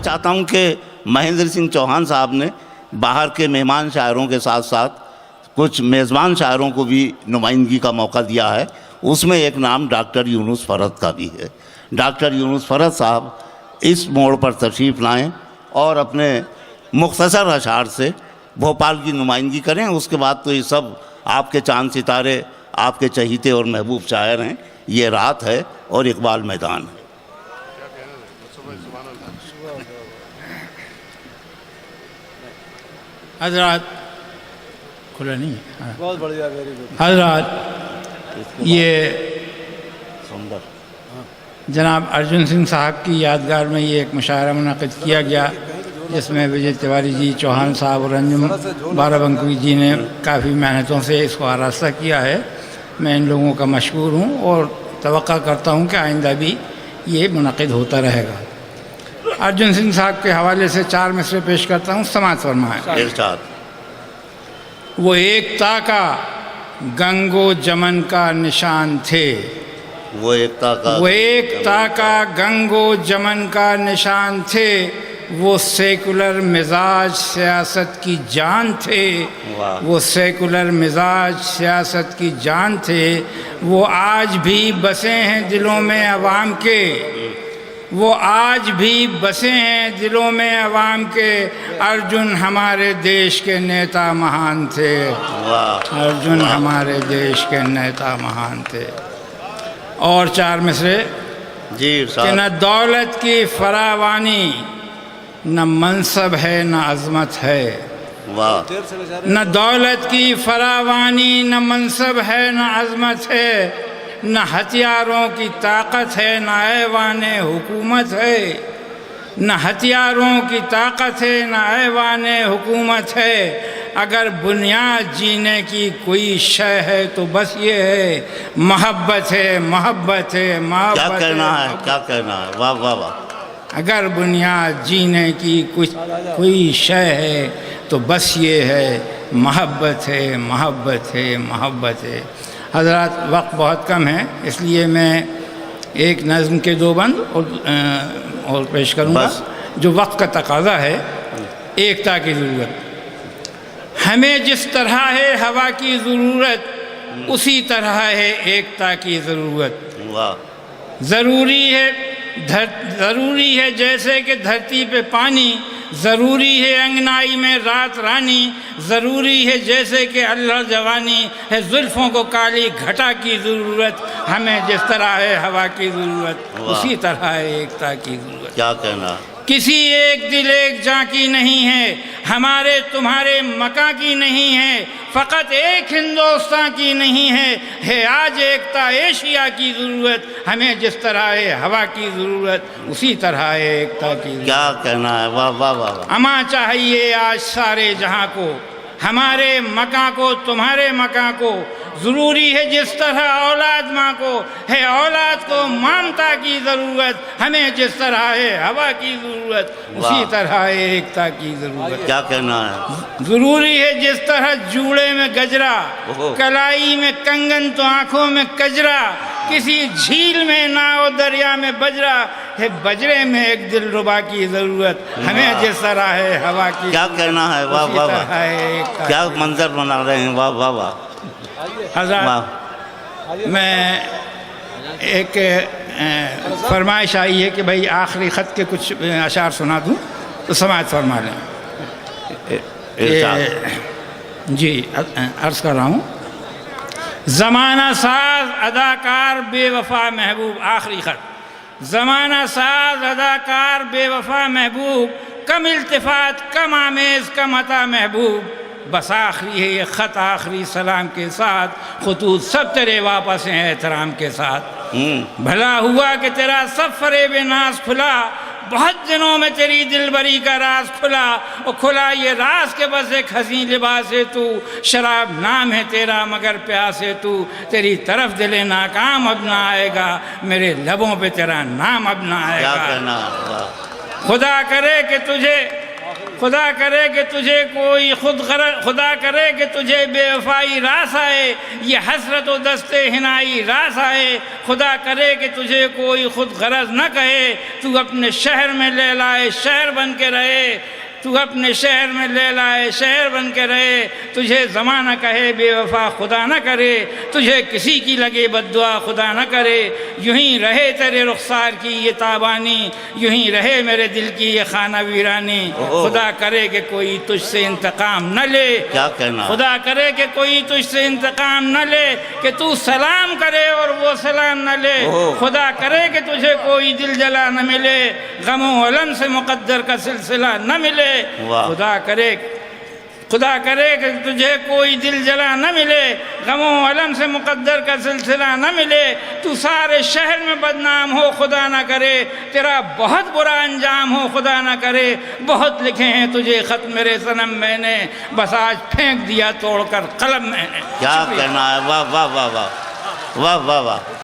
چاہتا ہوں کہ مہندر سنگھ چوہان صاحب نے باہر کے مہمان شاعروں کے ساتھ ساتھ کچھ میزبان شاعروں کو بھی نمائندگی کا موقع دیا ہے. اس میں ایک نام ڈاکٹر یونس فرد کا بھی ہے. ڈاکٹر یونس فرد صاحب اس موڑ پر تشریف لائیں اور اپنے مختصر اشعار سے بھوپال کی نمائندگی کریں. اس کے بعد تو یہ سب آپ کے چاند ستارے، آپ کے چہیتے اور محبوب شاعر ہیں. یہ رات ہے اور اقبال میدان ہے. حضرات کھلا نہیں ہے. بہت بڑھیا. حضرات یہ جناب ارجن سنگھ صاحب کی یادگار میں یہ ایک مشاعرہ منعقد کیا گیا جس میں وجے تیواری جی، چوہان صاحب اور انجم بارہ بنکی جی نے کافی محنتوں سے اس کو آراستہ کیا ہے. میں ان لوگوں کا مشکور ہوں اور توقع کرتا ہوں کہ آئندہ بھی یہ منعقد ہوتا رہے گا. ارجن سنگھ صاحب کے حوالے سے 4 مصرے پیش کرتا ہوں، سماعت فرمائیں. وہ ایکتا کا گنگ و جمن کا نشان تھے، وہ ایکتا کا گنگ و جمن کا نشان تھے، وہ سیکولر مزاج سیاست کی جان تھے، وہ سیکولر مزاج سیاست کی جان تھے. وہ آج بھی بسے ہیں دلوں میں عوام کے، وہ آج بھی بسے ہیں دلوں میں عوام کے. ارجن ہمارے دیش کے نیتا مہان تھے، ارجن ہمارے دیش کے نیتا مہان تھے. اور 4 مصرے کہ نہ دولت کی فراوانی، نہ منصب ہے نہ عظمت ہے. نہ دولت کی فراوانی، نہ منصب ہے نہ عظمت ہے، نہ ہتھیاروں کی طاقت ہے نہ ایوان حکومت ہے. نہ ہتھیاروں کی طاقت ہے نہ ایوان حکومت ہے. اگر بنیاد جینے کی کوئی شے ہے تو بس یہ ہے محبت ہے، محبت ہے، محبت ہے. کیا کہنا ہے، کیا کہنا ہے. واہ واہ واہ. اگر بنیاد جینے کی کوئی شے ہے تو بس یہ ہے محبت ہے، محبت ہے، محبت ہے. حضرات وقت بہت کم ہے، اس لیے میں ایک نظم کے 2 بند اور پیش کروں گا جو وقت کا تقاضا ہے. ایکتا کی ضرورت. ہمیں جس طرح ہے ہوا کی ضرورت، اسی طرح ہے ایکتا کی ضرورت. ضروری ہے جیسے کہ دھرتی پہ پانی، ضروری ہے انگنائی میں رات رانی، ضروری ہے جیسے کہ اللہ جوانی ہے زلفوں کو کالی گھٹا کی ضرورت. ہمیں جس طرح ہے ہوا کی ضرورت، اسی طرح ہے ایکتا کی ضرورت. کیا کہنا. کسی ایک دل ایک جاں کی نہیں ہے، ہمارے تمہارے مکاں کی نہیں ہے، فقط ایک ہندوستان کی نہیں ہے آج ایکتا ایشیا کی ضرورت. ہمیں جس طرح ہے ہوا کی ضرورت، اسی طرح ہے ایکتا کی ضرورت. کیا کہنا ہے. واہ واہ واہ. اما چاہیے آج سارے جہاں کو، ہمارے مکاں کو تمہارے مکاں کو. ضروری ہے جس طرح اولاد ماں کو ہے اولاد کو ممتا کی ضرورت. ہمیں جس طرح ہے ہوا کی ضرورت، اسی طرح ہے ایکتا کی ضرورت. کیا کہنا ہے. ضروری ہے جس طرح جوڑے میں گجرا، کلائی میں کنگن تو آنکھوں میں کجرا، کسی جھیل میں ناؤ دریا میں بجرا ہے بجرے میں ایک دل ربا کی ضرورت. ہمیں جس طرح ہے ہوا کی. کیا کہنا ہے. واہ واہ واہ. کیا منظر بنا رہے ہیں. واہ واہ واہ. حضرات میں ایک فرمائش آئی ہے کہ بھائی آخری خط کے کچھ اشعار سنا دوں تو سماعت فرما لیں. جی عرض کر رہا ہوں. زمانہ ساز اداکار بے وفا محبوب. آخری خط. زمانہ ساز اداکار بے وفا محبوب، کم التفات کم آمیز کم عطا محبوب. بس آخری ہے یہ خط آخری سلام کے ساتھ، خطوط سب تیرے واپس ہیں احترام کے ساتھ. بھلا ہوا کہ تیرا سب فریب ناز کھلا، بہت دنوں میں تیری دل بری کا راز کھلا. اور کھلا یہ راز کے بس ایک حسین لباس ہے تو، شراب نام ہے تیرا مگر پیاس ہے تو. تیری طرف دل ناکام اب نہ آئے گا، میرے لبوں پہ تیرا نام اب نہ آئے گا. خدا کرے کہ تجھے خدا کرے کہ تجھے کوئی خدا کرے کہ تجھے بے وفائی راس آئے، یہ حسرت و دست ہنائی راس آئے، خدا کرے کہ تجھے کوئی خود غرض نہ کہے، تو اپنے شہر میں لیلائے شہر بن کے رہے، تو اپنے شہر میں لیلائے شہر بن کے رہے، تجھے زمانہ کہے بے وفا خدا نہ کرے، تجھے کسی کی لگے بد دعا خدا نہ کرے، یوں ہی رہے تیرے رخسار کی یہ تابانی، یوں ہی رہے میرے دل کی یہ خانہ ویرانی، خدا کرے کہ کوئی تجھ سے انتقام نہ لے، کیا کہنا، خدا کرے کہ کوئی تجھ سے انتقام نہ لے، کہ تو سلام کرے اور وہ سلام نہ لے، خدا کرے کہ تجھے کوئی دل جلا نہ ملے، غم و الم سے مقدر کا سلسلہ نہ ملے، خدا کرے کہ تجھے کوئی دل جلا نہ ملے، غم و الم سے مقدر کا سلسلہ نہ ملے، تو سارے شہر میں بدنام ہو خدا نہ کرے، تیرا بہت برا انجام ہو خدا نہ کرے، بہت لکھے ہیں تجھے خط میرے صنم میں نے، بس آج پھینک دیا توڑ کر قلم میں نے۔ کیا کہنا ہے، واہ واہ واہ واہ واہ واہ واہ۔